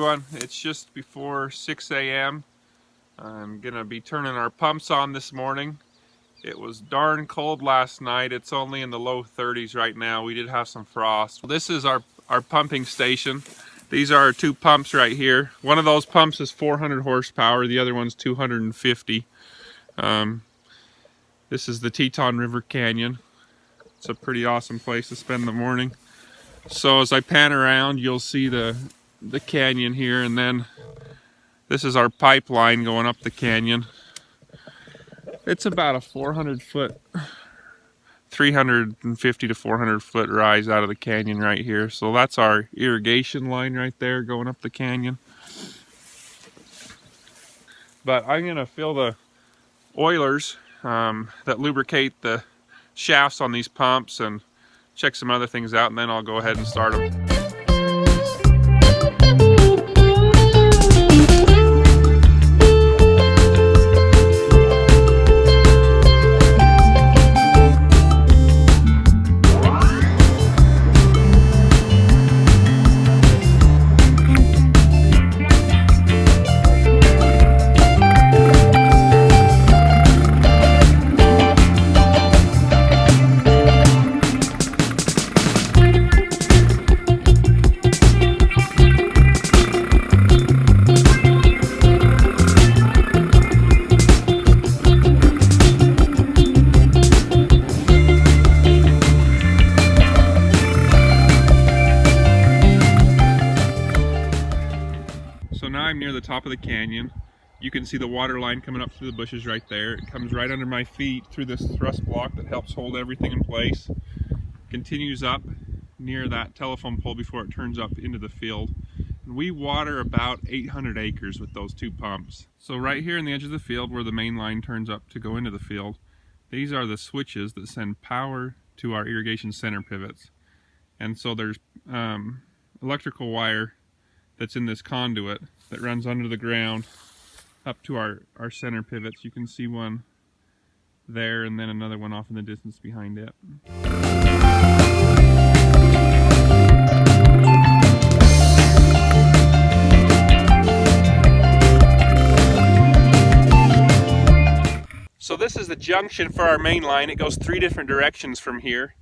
everyone. It's just before 6 a.m. I'm gonna be turning our pumps on this morning. It was darn cold last night. It's only in the low 30s right now. We did have some frost. This is our pumping station. These are our two pumps right here. One of those pumps is 400 horsepower. The other one's 250. This is the Teton River Canyon. It's a pretty awesome place to spend the morning. So as I pan around, you'll see the canyon here, and then this is our pipeline going up the canyon. It's about a 400-foot, 350 to 400-foot rise out of the canyon right here. So that's our irrigation line right there going up the canyon. But I'm gonna fill the oilers that lubricate the shafts on these pumps and check some other things out, and then I'll go ahead and start them. So now I'm near the top of the canyon. You can see the water line coming up through the bushes right there. It comes right under my feet through this thrust block that helps hold everything in place. Continues up near that telephone pole before it turns up into the field. And we water about 800 acres with those two pumps. So right here in the edge of the field where the main line turns up to go into the field, these are the switches that send power to our irrigation center pivots. And so there's electrical wire that's in this conduit that runs under the ground up to our center pivots. You can see one there and then another one off in the distance behind it. So this is the junction for our main line. It goes 3 different directions from here.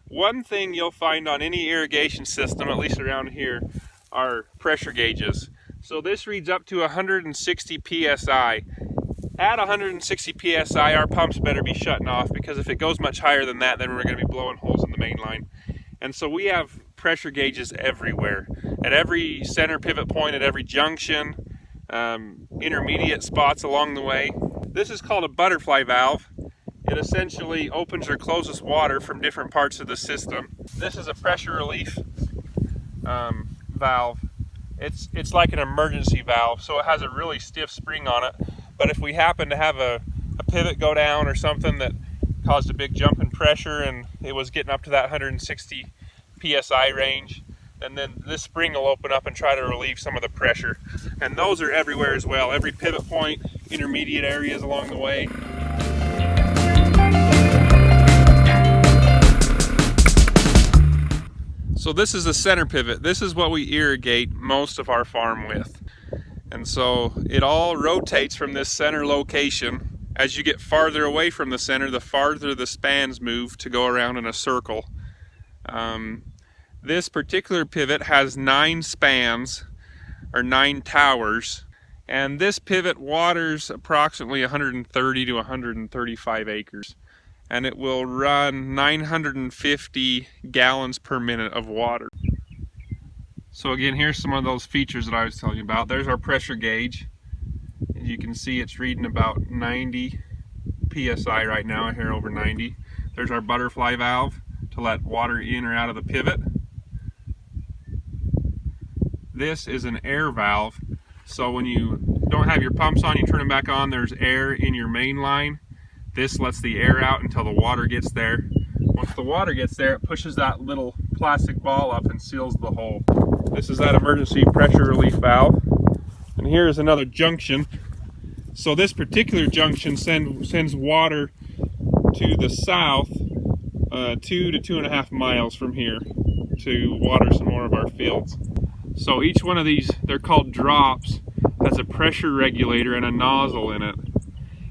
One thing you'll find on any irrigation system, at least around here, are pressure gauges. So this reads up to 160 psi. At 160 psi, our pumps better be shutting off, because if it goes much higher than that, then we're going to be blowing holes in the main line. And so we have pressure gauges everywhere, at every center pivot point, at every junction, intermediate spots along the way. This is called a butterfly valve. It essentially opens or closes water from different parts of the system. This is a pressure relief valve. It's like an emergency valve, so it has a really stiff spring on it. But if we happen to have a pivot go down or something that caused a big jump in pressure and it was getting up to that 160 psi range, and then this spring will open up and try to relieve some of the pressure. And those are everywhere as well, every pivot point, intermediate areas along the way. So this is the center pivot. This is what we irrigate most of our farm with. And so it all rotates from this center location. As you get farther away from the center, the farther the spans move to go around in a circle. This particular pivot has 9 spans, or 9 towers, and this pivot waters approximately 130 to 135 acres. And it will run 950 gallons per minute of water. So again, here's some of those features that I was telling you about. There's our pressure gauge. As you can see, it's reading about 90 psi right now, here over 90. There's our butterfly valve to let water in or out of the pivot. This is an air valve. So when you don't have your pumps on, you turn them back on, there's air in your main line. This lets the air out until the water gets there. Once the water gets there, it pushes that little plastic ball up and seals the hole. This is that emergency pressure relief valve. And here's another junction. So this particular junction sends water to the south 2 to 2.5 miles from here to water some more of our fields. So each one of these, they're called drops, has a pressure regulator and a nozzle in it.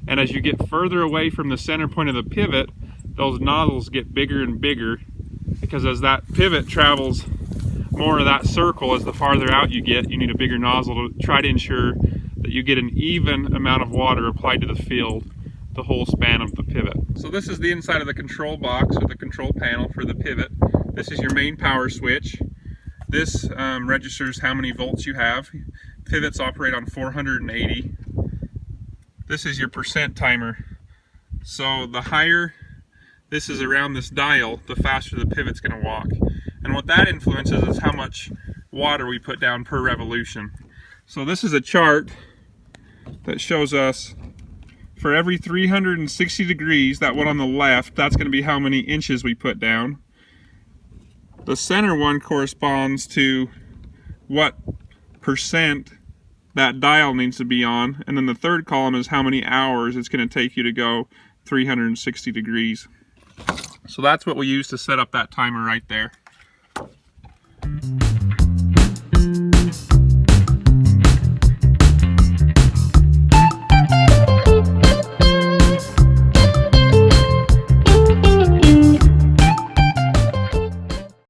And as you get further away from the center point of the pivot, those nozzles get bigger and bigger, because as that pivot travels more of that circle, as the farther out you get, you need a bigger nozzle to try to ensure that you get an even amount of water applied to the field the whole span of the pivot. So this is the inside of the control box, or the control panel for the pivot. This is your main power switch. This registers how many volts you have. Pivots operate on 480. This is your percent timer. So the higher this is around this dial, the faster the pivot's going to walk. And what that influences is how much water we put down per revolution. So this is a chart that shows us for every 360 degrees, that one on the left, that's going to be how many inches we put down. The center one corresponds to what percent that dial needs to be on, and then the third column is how many hours it's going to take you to go 360 degrees. So that's what we use to set up that timer right there.